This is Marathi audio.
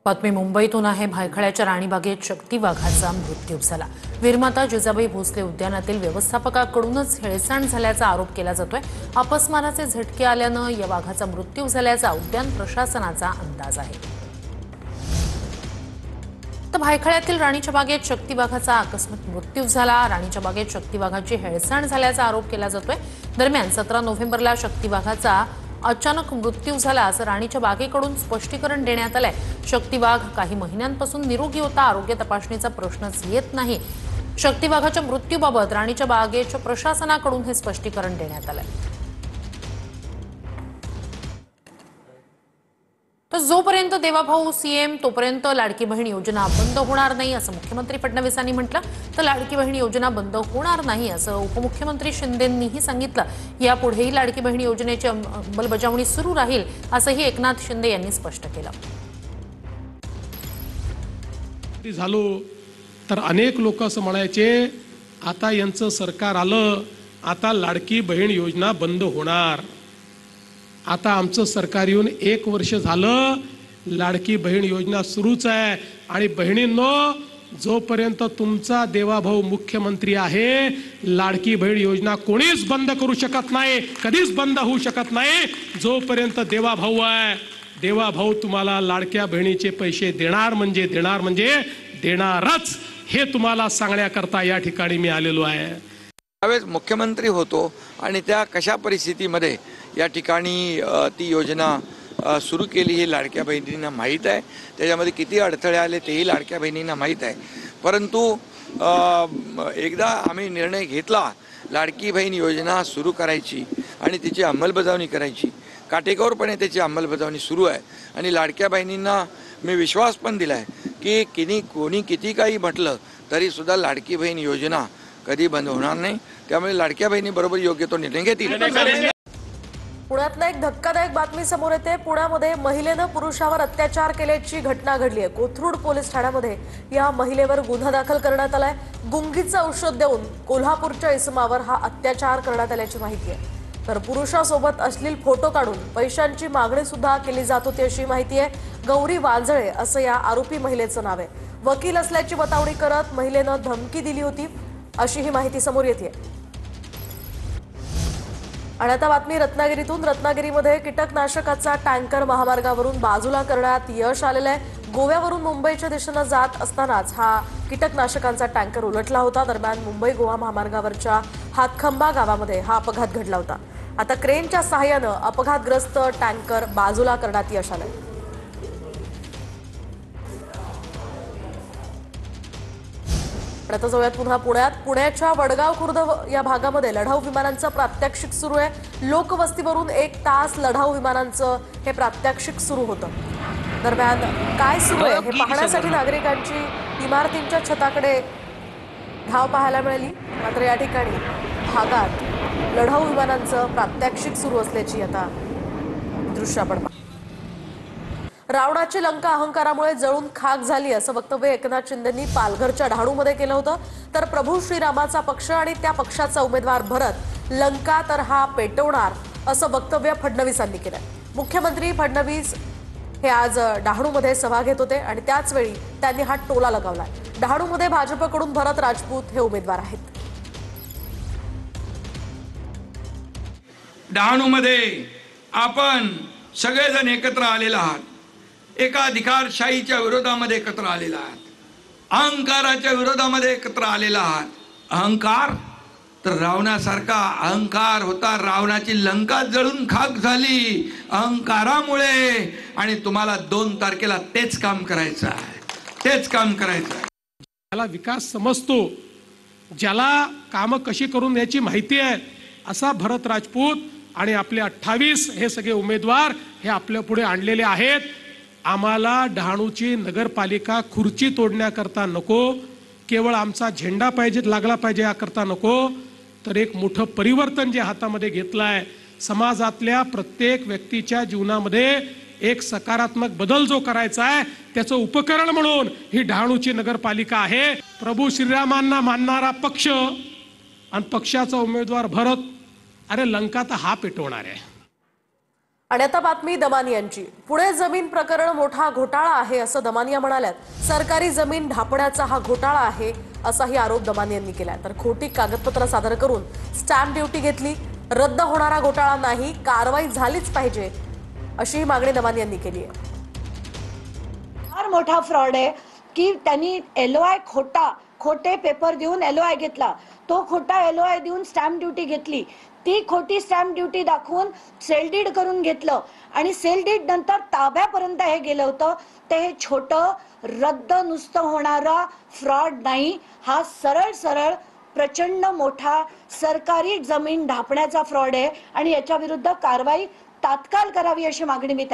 बातमी मुंबईतून आहे। भायखळ्याच्या राणीबागेत शक्ती वाघाचा मृत्यू झाला। वीरमाता जिजाबाई भोसले उद्यानातील व्यवस्थापकाकडूनच हेळसांड झाल्याचा आरोप केला जातोय। अपस्माराचे झटके आल्यानं या वाघाचा मृत्यू झाल्याचा उद्यान प्रशासनाचा अंदाज आहे। तर भायखळ्यातील राणीच्या बागेत शक्ती वाघाचा आकस्मिक मृत्यू झाला। राणीच्या बागेत शक्ती वाघाची हेळसांड झाल्याचा आरोप केला जातोय। दरम्यान 17 नोव्हेंबरला शक्ती वाघाचा अचानक मृत्यू झाला असं राणीच्या बागेकडून स्पष्टीकरण देण्यात आलंय। शक्ती वाघ काही महिन्यांपासून निरोगी होता, आरोग्य तपासणीचा प्रश्नच येत नाही। शक्ती वाघाच्या मृत्यूबाबत राणीच्या बागेच्या प्रशासनाकडून हे स्पष्टीकरण देण्यात आलंय। तर जोपर्यंत देवाभाऊ सीएम तोपर्यंत लाडकी बहीण योजना बंद होणार नाही असं मुख्यमंत्री फडणवीसांनी म्हटलं। तर लाडकी बहीण योजना बंद होणार नाही असं उपमुख्यमंत्री शिंदेंनीही सांगितलं। यापुढेही लाडकी बहीण योजनेची अंमलबजावणी सुरू राहील असंही एकनाथ शिंदे यांनी स्पष्ट केलं। झालो तर अनेक लोक असं म्हणायचे आता यांचं सरकार आलं, आता लाडकी बहीण योजना बंद होणार। आता आमचं सरकार येऊन 1 वर्ष झालं, लाडकी बहीण योजना सुरूच आहे। आणि बहिणींनो, जोपर्यंत तुमचा देवाभाऊ मुख्यमंत्री आहे, लाडकी बहीण योजना कोणीच बंद करू शकत नाही, कधीच बंद होऊ शकत नाही। जोपर्यंत देवाभाऊ आहे, देवाभाऊ तुम्हाला लाडक्या बहिणीचे पैसे देणार म्हणजे देणारच, हे तुम्हाला सांगण्याकरता या ठिकाणी मी आलेलो आहे। त्यावेळेस मुख्यमंत्री होतो आणि त्या कशा परिस्थितीमध्ये या ठिकाणी ती योजना सुरू केली हे लाडक्या बहिणींना माहीत आहे। त्याच्यामध्ये किती अडथळे आले तेही लाडक्या बहिणींना माहीत आहे। परंतु एकदा आम्ही निर्णय घेतला लाडकी बहीण योजना सुरू करायची आणि तिची अंमलबजावणी करायची, काटेकोरपणे त्याची अंमलबजावणी सुरू आहे। आणि लाडक्या बहिणींना मी विश्वास पण दिला आहे की कोणी किती काही म्हटलं तरीसुद्धा लाडकी बहीण योजना कधी बंद होणार नाही। त्यामुळे लाडक्या बहिणीबरोबर योग्य तो निर्णय घेतील। पुण्यातला एक धक्कादायक बातमी समोर येते। पुण्यामध्ये महिलेनं पुरुषावर अत्याचार केल्याची घटना घडली आहे। कोथरूड पोलीस ठाण्यामध्ये या महिलेवर गुन्हा दाखल करण्यात आलाय। गुंगीचं औषध देऊन कोल्हापूरच्या इसमावर हा अत्याचार करण्यात आल्याची माहिती आहे। तर पुरुषासोबत अश्लील फोटो काढून पैशांची मागणी सुद्धा केली जात होती अशी माहिती आहे। गौरी वांजळे असं या आरोपी महिलेचं नाव आहे। वकील असल्याची बतावणी करत महिलेनं धमकी दिली होती अशी ही माहिती समोर येते। आणि आता बातमी रत्नागिरीतून। रत्नागिरीमध्ये कीटकनाशकाचा टँकर महामार्गावरून बाजूला करण्यात यश आलेलं आहे। गोव्यावरून मुंबईच्या दिशेने जात असतानाच हा कीटकनाशकांचा टँकर उलटला होता। दरम्यान मुंबई गोवा महामार्गावरच्या हातखंबा गावामध्ये हा अपघात घडला होता। आता क्रेनच्या सहाय्यानं अपघातग्रस्त टँकर बाजूला करण्यात यश आलंय। आता जाऊयात पुन्हा पुण्यात। पुण्याच्या वडगाव खुर्द या भागामध्ये लढाऊ विमानांचं प्रात्यक्षिक सुरू आहे। लोकवस्तीवरून 1 तास लढाऊ विमानांचं हे प्रात्यक्षिक सुरू होतं। दरम्यान काय सुरू आहे हे पाहण्यासाठी नागरिकांची इमारतींच्या छताकडे धाव पाहायला मिळाली। मात्र या ठिकाणी भागात लढाऊ विमानांचं प्रात्यक्षिक सुरू असल्याची आता दृश्य आपण रावणाची लंका अहंकारामुळे जळून खाक झाली असं वक्तव्य एकनाथ शिंदेंनी पालघरच्या डहाणूमध्ये केलं होतं। तर प्रभू श्रीरामाचा पक्ष आणि त्या पक्षाचा उमेदवार भरत लंका तर हा पेटवणार असं वक्तव्य फडणवीसांनी केलं। मुख्यमंत्री फडणवीस हे आज डहाणूमध्ये सभा घेत होते आणि त्याच वेळी त्यांनी हा टोला लगावला। डहाणूमध्ये भाजपकडून भरत राजपूत हे उमेदवार आहेत। डहाणूमध्ये आपण सगळेजण एकत्र आलेला आहात, एका अधिकारशाहीच्या विरोधामध्ये एकत्र आलेला आहात, अहंकाराच्या विरोधामध्ये एकत्र आलेला आहात। अहंकार तर रावणासारखा अहंकार होता, रावणाची लंका जळून खाक झाली अहंकारामुळे। आणि तुम्हाला 2 तारखेला तेच काम करायचं आहे, तेच काम करायचं आहे। ज्याला विकास समजतो, ज्याला कामं कशी करून याची माहिती आहे, असा भरत राजपूत आणि आपले 28 हे सगळे उमेदवार हे आपल्या पुढे आणलेले आहेत। आम्हाला डहाणूची नगरपालिका खुर्ची तोडण्याकरता नको, केवळ आमचा झेंडा पाहिजे लागला पाहिजे याकरता नको, तर एक मोठं परिवर्तन जे हातामध्ये घेतलंय, समाजातल्या प्रत्येक व्यक्तीच्या जीवनामध्ये एक सकारात्मक बदल जो करायचा आहे त्याचं उपकरण म्हणून ही डहाणूची नगरपालिका आहे। प्रभू श्रीरामांना मानणारा पक्ष आणि पक्षाचा उमेदवार भरत, अरे लंका तर हा पेटवणार आहे। आणि आता बातमी दमानियांची. पुणे जमीन प्रकरण मोठा घोटाळा आहे असं दमानिया म्हणाल्यात. सरकारी जमीन ढापण्याचा हा घोटाळा आहे असाही आरोप दमानियांनी केलाय. तर खोटी कागदपत्र सादर करून स्टॅम्प ड्युटी घेतली. रद्द होणारा घोटाळा नाही, कारवाई झालीच पाहिजे अशी मागणी दमानियांनी केली आहे. फार मोठा फ्रॉड आहे की त्यांनी LOI खोटे पेपर देऊन LOI घेतला. तो खोटा LOI देऊन स्टॅम्प ड्युटी घेतली. ती खोटी स्टॅम्प ड्युटी दाखवून सेल डीड करून घेतलं आणि सेल डीड नंतर ताब्यापर्यंत हे गेलं होतं. ते हे छोटं रद्द नुसतं होणारा फ्रॉड नाही, हा सरळ प्रचंड मोठा सरकारी जमीन ढापण्याचा फ्रॉड आहे आणि याच्या विरुद्ध कारवाई तात्काळ करावी अशी मागणी मी